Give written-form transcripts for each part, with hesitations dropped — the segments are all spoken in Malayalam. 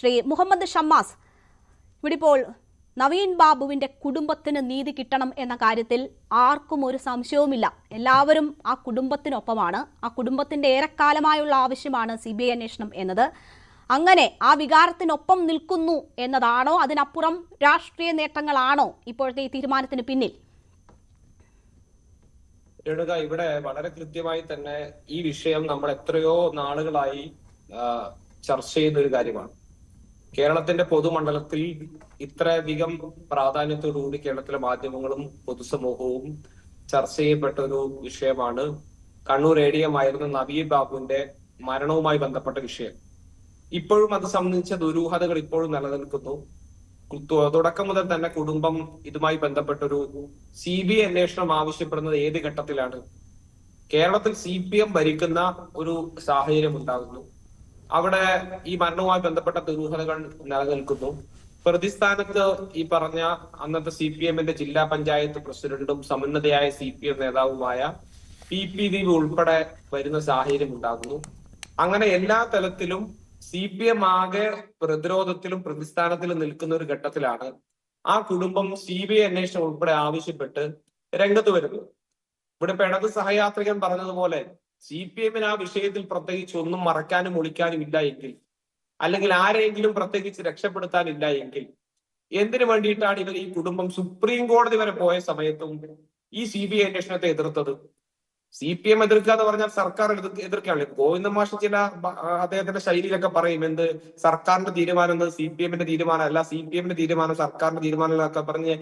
ശ്രീ മുഹമ്മദ് ഷമ്മാസ്, ഇവിടെ ഇപ്പോൾ നവീൻ ബാബുവിന്റെ കുടുംബത്തിന് നീതി കിട്ടണം എന്ന കാര്യത്തിൽ ആർക്കും ഒരു സംശയവുമില്ല. എല്ലാവരും ആ കുടുംബത്തിനൊപ്പമാണ്. ആ കുടുംബത്തിന്റെ ഏറെക്കാലമായുള്ള ആവശ്യമാണ് CBI അന്വേഷണം എന്നത്. അങ്ങനെ ആ വികാരത്തിനൊപ്പം നിൽക്കുന്നു എന്നതാണോ, അതിനപ്പുറം രാഷ്ട്രീയ നേട്ടങ്ങളാണോ ഇപ്പോഴത്തെ ഈ തീരുമാനത്തിന് പിന്നിൽ? ഇവിടെ വളരെ കൃത്യമായി തന്നെ ഈ വിഷയം നമ്മൾ എത്രയോ നാളുകളായി ചർച്ച ചെയ്യുന്ന ഒരു കാര്യമാണ്. കേരളത്തിന്റെ പൊതുമണ്ഡലത്തിൽ ഇത്രയധികം പ്രാധാന്യത്തോടുകൂടി കേരളത്തിലെ മാധ്യമങ്ങളും പൊതുസമൂഹവും ചർച്ച ചെയ്യപ്പെട്ട ഒരു വിഷയമാണ് കണ്ണൂർ ADM ആയിരുന്ന നവീൻ ബാബുവിന്റെ മരണവുമായി ബന്ധപ്പെട്ട വിഷയം. ഇപ്പോഴും അത് സംബന്ധിച്ച ദുരൂഹതകൾ ഇപ്പോഴും നിലനിൽക്കുന്നു. തുടക്കം മുതൽ തന്നെ കുടുംബം ഇതുമായി ബന്ധപ്പെട്ടൊരു CBI അന്വേഷണം ആവശ്യപ്പെടുന്നത് ഏത് ഘട്ടത്തിലാണ്? കേരളത്തിൽ CPM ഭരിക്കുന്ന ഒരു സാഹചര്യം ഉണ്ടാകുന്നു. അവിടെ ഈ മരണവുമായി ബന്ധപ്പെട്ട ദുരൂഹതകൾ നിലനിൽക്കുന്നു. പ്രതിസ്ഥാനത്ത് ഈ പറഞ്ഞ അന്നത്തെ CPM-ന്റെ ജില്ലാ പഞ്ചായത്ത് പ്രസിഡന്റും സമുന്നതയായ CPM നേതാവുമായ PP ദീപ് ഉൾപ്പെടെ വരുന്ന സാഹചര്യം ഉണ്ടാകുന്നു. അങ്ങനെ എല്ലാ തലത്തിലും CPM ആകെ പ്രതിരോധത്തിലും പ്രതിസ്ഥാനത്തിലും നിൽക്കുന്ന ഒരു ഘട്ടത്തിലാണ് ആ കുടുംബം CBI അന്വേഷണം ഉൾപ്പെടെ ആവശ്യപ്പെട്ട് രംഗത്ത് വരുന്നത്. ഇവിടെ പിണക്ക് സഹയാത്രികൻ പറഞ്ഞതുപോലെ CPM-ന് ആ വിഷയത്തിൽ പ്രത്യേകിച്ച് ഒന്നും മറക്കാനും ഒളിക്കാനും ഇല്ല എങ്കിൽ, അല്ലെങ്കിൽ ആരെങ്കിലും പ്രത്യേകിച്ച് രക്ഷപ്പെടുത്താനില്ല എങ്കിൽ, എന്തിനു വേണ്ടിയിട്ടാണ് ഇവർ ഈ കുടുംബം സുപ്രീം കോടതി വരെ പോയ സമയത്തും ഈ CBI അന്വേഷണത്തെ എതിർത്തത്? CPM എതിർക്കുക എന്ന് പറഞ്ഞാൽ സർക്കാർ എതിർക്കുകയാണല്ലോ. ഗോവിന്ദ മാഷ് ചില അദ്ദേഹത്തിന്റെ ശൈലിയിലൊക്കെ പറയും, എന്ത് സർക്കാരിന്റെ തീരുമാനം എന്നത് CPM-ന്റെ തീരുമാനമല്ല, CPM-ന്റെ തീരുമാനം സർക്കാരിന്റെ തീരുമാനങ്ങളൊക്കെ പറഞ്ഞ്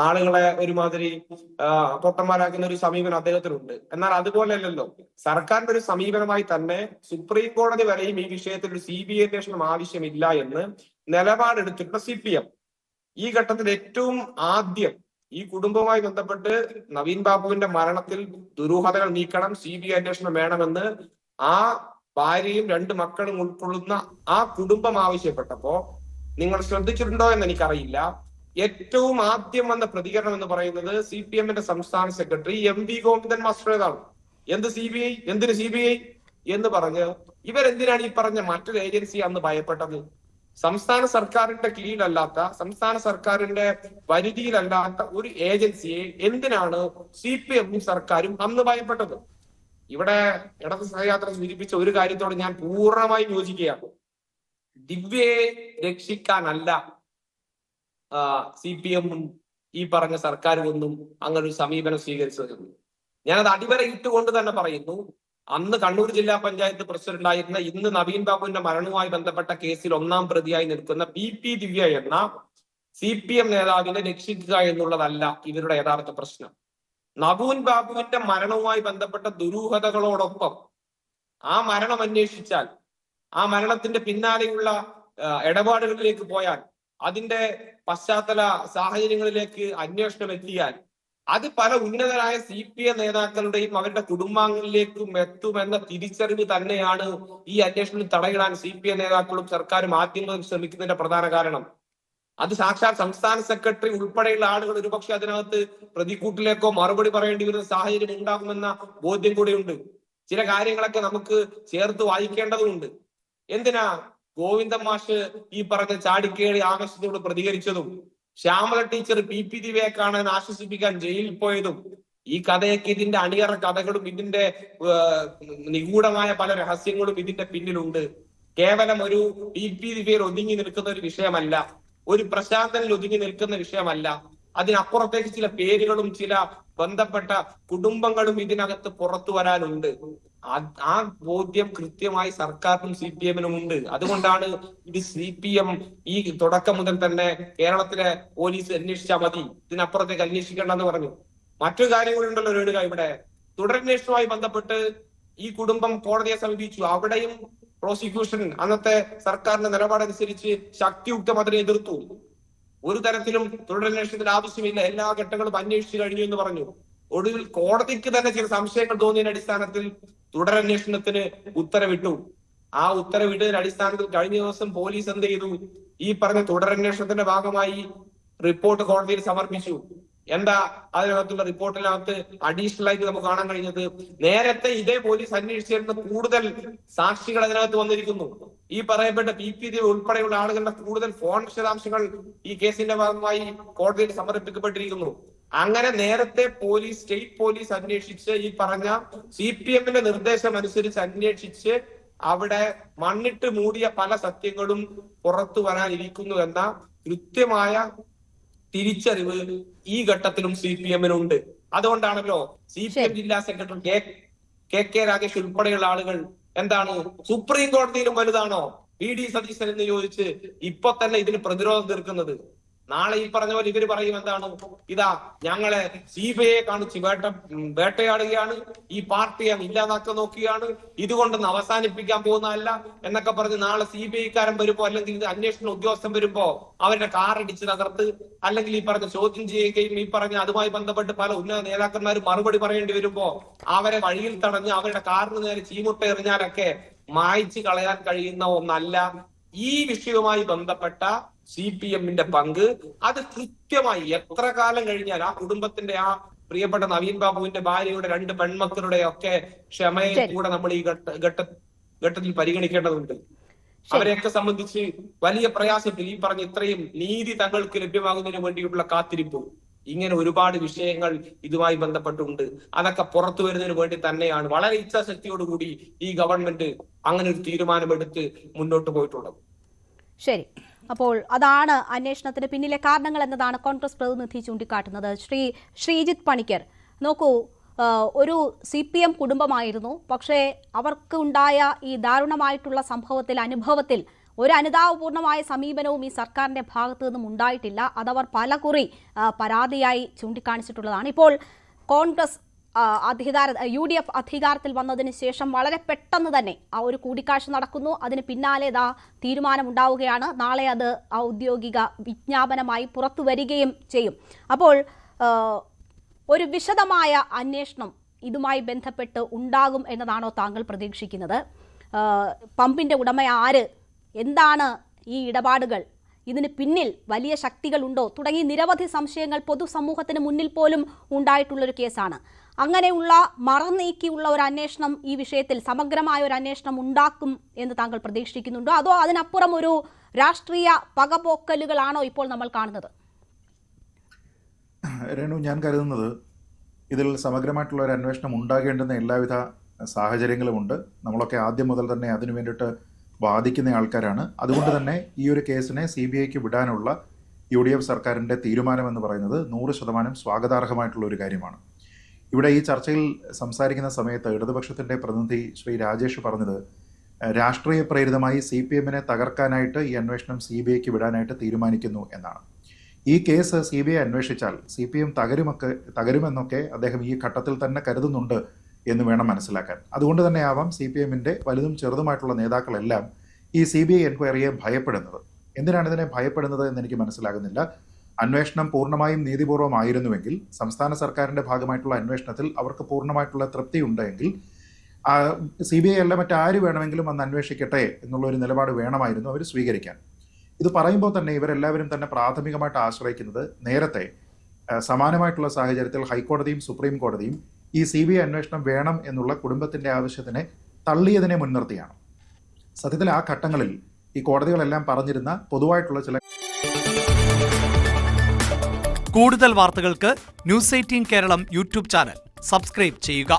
ആളുകളെ ഒരുമാതിരി പൊട്ടന്മാരാക്കുന്ന ഒരു സമീപനം അദ്ദേഹത്തിനുണ്ട്. എന്നാൽ അതുപോലെയല്ലല്ലോ. സർക്കാരിന്റെ ഒരു സമീപനമായി തന്നെ സുപ്രീം കോടതി വരെയും ഈ വിഷയത്തിൽ ഒരു CBI അന്വേഷണം ആവശ്യമില്ല എന്ന് നിലപാടെടുത്തിട്ടുള്ള CPM ഈ ഘട്ടത്തിൽ ഏറ്റവും ആദ്യം ഈ കുടുംബവുമായി ബന്ധപ്പെട്ട് നവീൻ ബാബുവിന്റെ മരണത്തിൽ ദുരൂഹതകൾ നീക്കണം, CBI അന്വേഷണം വേണമെന്ന് ആ ഭാര്യയും 2 മക്കളും ഉൾക്കൊള്ളുന്ന ആ കുടുംബം ആവശ്യപ്പെട്ടപ്പോ നിങ്ങൾ ശ്രദ്ധിച്ചിട്ടുണ്ടോ എന്ന് എനിക്കറിയില്ല, ഏറ്റവും ആദ്യം വന്ന പ്രതികരണം എന്ന് പറയുന്നത് CPM-ന്റെ സംസ്ഥാന സെക്രട്ടറി MV ഗോവിന്ദൻ മാസ്റ്ററേതാണ്. എന്ത് CBI, എന്തിന് CBI എന്ന് പറഞ്ഞ് ഇവരെന്തിനാണ് ഈ പറഞ്ഞ മറ്റൊരു ഏജൻസി അന്ന് ഭയപ്പെട്ടത്? സംസ്ഥാന സർക്കാരിന്റെ കീഴിലല്ലാത്ത, സംസ്ഥാന സർക്കാരിന്റെ പരിധിയിലല്ലാത്ത ഒരു ഏജൻസിയെ എന്തിനാണ് CPM-ഉം സർക്കാരും അന്ന് ഭയപ്പെട്ടത്? ഇവിടെ ഇടത് സഹയാത്ര സൂചിപ്പിച്ച ഒരു കാര്യത്തോട് ഞാൻ പൂർണ്ണമായും യോജിക്കുകയാണ്. ദിവ്യയെ രക്ഷിക്കാനല്ല CPM-ഉം ഈ പറഞ്ഞ സർക്കാരും ഒന്നും അങ്ങനെ ഒരു സമീപനം സ്വീകരിച്ചത്. ഞാനത് അടിവര ഇട്ടുകൊണ്ട് തന്നെ പറയുന്നു, അന്ന് കണ്ണൂർ ജില്ലാ പഞ്ചായത്ത് പ്രസിഡന്റായിരുന്ന, ഇന്ന് നവീൻ ബാബുവിന്റെ മരണവുമായി ബന്ധപ്പെട്ട കേസിൽ 1ാം പ്രതിയായി നിൽക്കുന്ന PP ദിവ്യ എന്ന CPM നേതാവിനെ രക്ഷിക്കുക എന്നുള്ളതല്ല ഇവരുടെ യഥാർത്ഥ പ്രശ്നം. നവീൻ ബാബുവിന്റെ മരണവുമായി ബന്ധപ്പെട്ട ദുരൂഹതകളോടൊപ്പം ആ മരണം അന്വേഷിച്ചാൽ, ആ മരണത്തിന്റെ പിന്നാലെയുള്ള ഇടപാടുകളിലേക്ക് പോയാൽ, അതിന്റെ പശ്ചാത്തല സാഹചര്യങ്ങളിലേക്ക് അന്വേഷണം എത്തിയാൽ, അത് പല ഉന്നതരായ CPM നേതാക്കളുടെയും അവരുടെ കുടുംബാംഗങ്ങളിലേക്കും എത്തുമെന്ന തിരിച്ചറിവ് തന്നെയാണ് ഈ അന്വേഷണം തടയിടാൻ CPM നേതാക്കളും സർക്കാരും ആദ്യം മുതൽ ശ്രമിക്കുന്നതിന്റെ പ്രധാന കാരണം. അത് സാക്ഷാൽ സംസ്ഥാന സെക്രട്ടറി ഉൾപ്പെടെയുള്ള ആളുകൾ ഒരുപക്ഷെ അതിനകത്ത് പ്രതിക്കൂട്ടിലേക്കോ മറുപടി പറയേണ്ടി വരുന്ന സാഹചര്യം ഉണ്ടാകുമെന്ന ബോധ്യം കൂടെയുണ്ട്. ചില കാര്യങ്ങളൊക്കെ നമുക്ക് ചേർത്ത് വായിക്കേണ്ടതുണ്ട്. എന്തിനാ ഗോവിന്ദൻ മാഷ് ഈ പറഞ്ഞ ചാടിക്കേറി ആവേശത്തോട് പ്രതികരിച്ചതും, ശ്യാമള ടീച്ചർ PP ദിവ്യയെ കാണാൻ ആശ്വസിപ്പിക്കാൻ ജയിലിൽ പോയതും, ഈ കഥയൊക്കെ ഇതിന്റെ അണിയറ കഥകളും ഇതിന്റെ നിഗൂഢമായ പല രഹസ്യങ്ങളും ഇതിന്റെ പിന്നിലുണ്ട്. കേവലം ഒരു PP ദിവ്യയിൽ ഒതുങ്ങി നിൽക്കുന്ന ഒരു വിഷയമല്ല, ഒരു പ്രശാന്തനിൽ ഒതുങ്ങി നിൽക്കുന്ന വിഷയമല്ല. അതിനപ്പുറത്തേക്ക് ചില പേരുകളും ചില ബന്ധപ്പെട്ട കുടുംബങ്ങളും ഇതിനകത്ത് പുറത്തു വരാനുണ്ട്. ആ ബോധ്യം കൃത്യമായി സർക്കാരിനും CPM-നും ഉണ്ട്. അതുകൊണ്ടാണ് ഇത് CPM ഈ തുടക്കം മുതൽ തന്നെ കേരളത്തിലെ പോലീസ് അന്വേഷിച്ചാൽ മതി, ഇതിനപ്പുറത്തേക്ക് അന്വേഷിക്കേണ്ടെന്ന് പറഞ്ഞു. മറ്റൊരു കാര്യം കൂടി ഉണ്ടല്ലോ രേണുക, ഇവിടെ തുടരന്വേഷണവുമായി ബന്ധപ്പെട്ട് ഈ കുടുംബം കോടതിയെ സമീപിച്ചു. അവിടെയും പ്രോസിക്യൂഷൻ അന്നത്തെ സർക്കാരിന്റെ നിലപാടനുസരിച്ച് ശക്തിയുക്തം അതിനെ എതിർത്തു. ഒരു തരത്തിലും തുടരന്വേഷണത്തിന് ആവശ്യമില്ല, എല്ലാ ഘട്ടങ്ങളും അന്വേഷിച്ചു കഴിഞ്ഞു എന്ന് പറഞ്ഞു. ഒടുവിൽ കോടതിക്ക് തന്നെ ചില സംശയങ്ങൾ തോന്നിയതിന്റെ അടിസ്ഥാനത്തിൽ തുടരന്വേഷണത്തിന് ഉത്തരവിട്ടു. ആ ഉത്തരവിട്ടതിന്റെ അടിസ്ഥാനത്തിൽ കഴിഞ്ഞ ദിവസം പോലീസ് എന്ത് ചെയ്തു? ഈ പറഞ്ഞ തുടരന്വേഷണത്തിന്റെ ഭാഗമായി റിപ്പോർട്ട് കോടതിയിൽ സമർപ്പിച്ചു. എന്താ അതിനകത്തുള്ള റിപ്പോർട്ടിനകത്ത് അഡീഷണൽ ആയിട്ട് നമുക്ക് കാണാൻ കഴിഞ്ഞത്? നേരത്തെ ഇതേ പോലീസ് അന്വേഷിച്ചിരുന്ന കൂടുതൽ സാക്ഷികൾ അതിനകത്ത് വന്നിരിക്കുന്നു. ഈ പറയപ്പെട്ട PP ദേവ് ഉൾപ്പെടെയുള്ള ആളുകളുടെ കൂടുതൽ ഫോൺ വിശദാംശങ്ങൾ ഈ കേസിന്റെ ഭാഗമായി കോടതിയിൽ സമർപ്പിക്കപ്പെട്ടിരിക്കുന്നു. അങ്ങനെ നേരത്തെ സ്റ്റേറ്റ് പോലീസ് അന്വേഷിച്ച് ഈ പറഞ്ഞ CPM-ന്റെ നിർദ്ദേശം അനുസരിച്ച് അന്വേഷിച്ച് അവിടെ മണ്ണിട്ട് മൂടിയ പല സത്യങ്ങളും പുറത്തു വരാനിരിക്കുന്നു എന്ന കൃത്യമായ തിരിച്ചറിവ് ഈ ഘട്ടത്തിലും CPM-നുണ്ട്. അതുകൊണ്ടാണല്ലോ CPM ജില്ലാ സെക്രട്ടറി KK രാഗേഷ് ഉൾപ്പെടെയുള്ള ആളുകൾ എന്താണ് സുപ്രീം കോടതിയിലും വലുതാണോ VD സതീശൻ എന്ന് ചോദിച്ച് ഇപ്പൊ തന്നെ ഇതിന് പ്രതിരോധം തീർക്കുന്നത്. നാളെ ഈ പറഞ്ഞ പോലെ ഇവര് പറയും എന്താണ്, ഇതാ ഞങ്ങളെ CBI കാണിച്ച് വേട്ടയാടുകയാണ്, ഈ പാർട്ടിയെ ഇല്ലാതാക്കാൻ നോക്കുകയാണ്, ഇതുകൊണ്ടൊന്നും അവസാനിപ്പിക്കാൻ പോകുന്നതല്ല എന്നൊക്കെ പറഞ്ഞ് നാളെ CBI-കാരൻ വരുമ്പോ അല്ലെങ്കിൽ ഇത് അന്വേഷണ ഉദ്യോഗസ്ഥൻ വരുമ്പോ അവരുടെ കാർ ഇടിച്ച് തകർത്ത് അല്ലെങ്കിൽ ഈ പറഞ്ഞ ചോദ്യം ചെയ്യുകയും ഈ പറഞ്ഞ അതുമായി ബന്ധപ്പെട്ട് പല ഉന്നത നേതാക്കന്മാർ മറുപടി പറയേണ്ടി വരുമ്പോ അവരെ വഴിയിൽ തടഞ്ഞ് അവരുടെ കാറിന് നേരെ ചീമുട്ട എറിഞ്ഞാലൊക്കെ മായ്ച്ചു കളയാൻ കഴിയുന്ന ഒന്നല്ല ഈ വിഷയവുമായി ബന്ധപ്പെട്ട CPM-ന്റെ പങ്ക്. അത് കൃത്യമായി എത്ര കാലം കഴിഞ്ഞാൽ ആ കുടുംബത്തിന്റെ ആ പ്രിയപ്പെട്ട നവീൻ ബാബുവിന്റെ ഭാര്യയുടെ 2 പെൺമക്കളുടെ ഒക്കെ ക്ഷമയെ കൂടെ നമ്മൾ ഈ ഘട്ടത്തിൽ പരിഗണിക്കേണ്ടതുണ്ട്. അവരെയൊക്കെ സംബന്ധിച്ച് വലിയ പ്രയാസത്തിൽ ഈ പറഞ്ഞ ഇത്രയും നീതി തങ്ങൾക്ക് ലഭ്യമാകുന്നതിന് വേണ്ടിയിട്ടുള്ള കാത്തിരിപ്പ്, ഇങ്ങനെ ഒരുപാട് വിഷയങ്ങൾ ഇതുമായി ബന്ധപ്പെട്ടുണ്ട്. അതൊക്കെ പുറത്തു വരുന്നതിന് വേണ്ടി തന്നെയാണ് വളരെ ഇച്ഛാശക്തിയോടുകൂടി ഈ ഗവൺമെന്റ് അങ്ങനെ ഒരു തീരുമാനമെടുത്ത് മുന്നോട്ട് പോയിട്ടുള്ളത്. ശരി, അപ്പോൾ അതാണ് അന്വേഷണത്തിന് പിന്നിലെ കാരണങ്ങൾ എന്നതാണ് കോൺഗ്രസ് പ്രതിനിധി ചൂണ്ടിക്കാട്ടുന്നത്. ശ്രീജിത്ത് പണിക്കർ, നോക്കൂ, ഒരു CPM കുടുംബമായിരുന്നു. പക്ഷേ അവർക്ക് ഉണ്ടായ ഈ ദാരുണമായിട്ടുള്ള അനുഭവത്തിൽ ഒരു അനുതാപപൂർണമായ സമീപനവും ഈ സർക്കാരിന്റെ ഭാഗത്തു നിന്നും ഉണ്ടായിട്ടില്ല. അതവർ പലകുറി പരാതിയായി ചൂണ്ടിക്കാണിച്ചിട്ടുള്ളതാണ്. ഇപ്പോൾ കോൺഗ്രസ് UDF അധികാരത്തിൽ വന്നതിന് ശേഷം വളരെ പെട്ടെന്ന് തന്നെ ആ ഒരു കൂടിക്കാഴ്ച നടക്കുന്നു. അതിന് പിന്നാലെ തീരുമാനമുണ്ടാവുകയാണ്. നാളെ അത് ഔദ്യോഗിക വിജ്ഞാപനമായി പുറത്തു വരികയും ചെയ്യും. അപ്പോൾ ഒരു വിശദമായ അന്വേഷണം ഇതുമായി ബന്ധപ്പെട്ട് ഉണ്ടാകും എന്നതാണോ താങ്കൾ പ്രതീക്ഷിക്കുന്നത്? പമ്പിന്റെ ഉടമ ആര്, എന്താണ് ഈ ഇടപാടുകൾ, ഇതിന് പിന്നിൽ വലിയ ശക്തികളുണ്ടോ തുടങ്ങി നിരവധി സംശയങ്ങൾ പൊതുസമൂഹത്തിന് മുന്നിൽ പോലും ഉണ്ടായിട്ടുള്ളൊരു കേസാണ്. അങ്ങനെയുള്ള മറനീക്കിയുള്ള ഒരു അന്വേഷണം ഈ വിഷയത്തിൽ സമഗ്രമായ ഒരു അന്വേഷണം ഉണ്ടാക്കും എന്ന് താങ്കൾ പ്രതീക്ഷിക്കുന്നുണ്ടോ? അതോ അതിനപ്പുറം ഒരു രാഷ്ട്രീയ പകപോക്കലുകളാണോ ഇപ്പോൾ നമ്മൾ കാണുന്നത്? രേണു, ഞാൻ കരുതുന്നത് ഇതിൽ സമഗ്രമായിട്ടുള്ള ഒരു അന്വേഷണം ഉണ്ടാകേണ്ടുന്ന എല്ലാവിധ സാഹചര്യങ്ങളുമുണ്ട്. നമ്മളൊക്കെ ആദ്യം മുതൽ തന്നെ അതിനു വേണ്ടിയിട്ട് വാദിക്കുന്ന ആൾക്കാരാണ്. അതുകൊണ്ട് തന്നെ ഈ ഒരു കേസിനെ CBI-ക്ക് വിടാനുള്ള UDF സർക്കാരിൻ്റെ തീരുമാനമെന്ന് പറയുന്നത് 100% സ്വാഗതാർഹമായിട്ടുള്ള ഒരു കാര്യമാണ്. ഇവിടെ ഈ ചർച്ചയിൽ സംസാരിക്കുന്ന സമയത്ത് ഇടതുപക്ഷത്തിൻ്റെ പ്രതിനിധി ശ്രീ രാജേഷ് പറഞ്ഞത് രാഷ്ട്രീയ പ്രേരിതമായി CPM-നെ തകർക്കാനായിട്ട് ഈ അന്വേഷണം CBI-ക്ക് വിടാനായിട്ട് തീരുമാനിക്കുന്നു എന്നാണ്. ഈ കേസ് CBI അന്വേഷിച്ചാൽ CPM തകരുമെന്നൊക്കെ അദ്ദേഹം ഈ ഘട്ടത്തിൽ തന്നെ കരുതുന്നുണ്ട് എന്ന് വേണം മനസ്സിലാക്കാൻ. അതുകൊണ്ട് തന്നെ ആവാം CPM-ന്റെ വലുതും ചെറുതുമായിട്ടുള്ള നേതാക്കളെല്ലാം ഈ CBI എൻക്വയറിയെ ഭയപ്പെടുന്നത്. എന്തിനാണ് ഇതിനെ ഭയപ്പെടുന്നത് എന്ന് എനിക്ക് മനസ്സിലാകുന്നില്ല. അന്വേഷണം പൂർണ്ണമായും നീതിപൂർവമായിരുന്നുവെങ്കിൽ, സംസ്ഥാന സർക്കാരിൻ്റെ ഭാഗമായിട്ടുള്ള അന്വേഷണത്തിൽ അവർക്ക് പൂർണ്ണമായിട്ടുള്ള തൃപ്തി ഉണ്ടെങ്കിൽ CBI അല്ല മറ്റാര് വേണമെങ്കിലും അന്ന് അന്വേഷിക്കട്ടെ എന്നുള്ളൊരു നിലപാട് വേണമായിരുന്നു അവർ സ്വീകരിക്കാൻ. ഇത് പറയുമ്പോൾ തന്നെ ഇവരെല്ലാവരും തന്നെ പ്രാഥമികമായിട്ട് ആശ്രയിക്കുന്നത് നേരത്തെ സമാനമായിട്ടുള്ള സാഹചര്യത്തിൽ ഹൈക്കോടതിയും സുപ്രീം കോടതിയും ഈ CBI അന്വേഷണം വേണം എന്നുള്ള കുടുംബത്തിൻ്റെ ആവശ്യത്തിനെ തള്ളിയതിനെ മുൻനിർത്തിയാണ്. സത്യത്തിൽ ആ ഘട്ടങ്ങളിൽ ഈ കോടതികളെല്ലാം പറഞ്ഞിരുന്ന പൊതുവായിട്ടുള്ള ചില കൂടുതൽ വാർത്തകൾക്ക് News 18 Keralam YouTube channel subscribe ചെയ്യുക.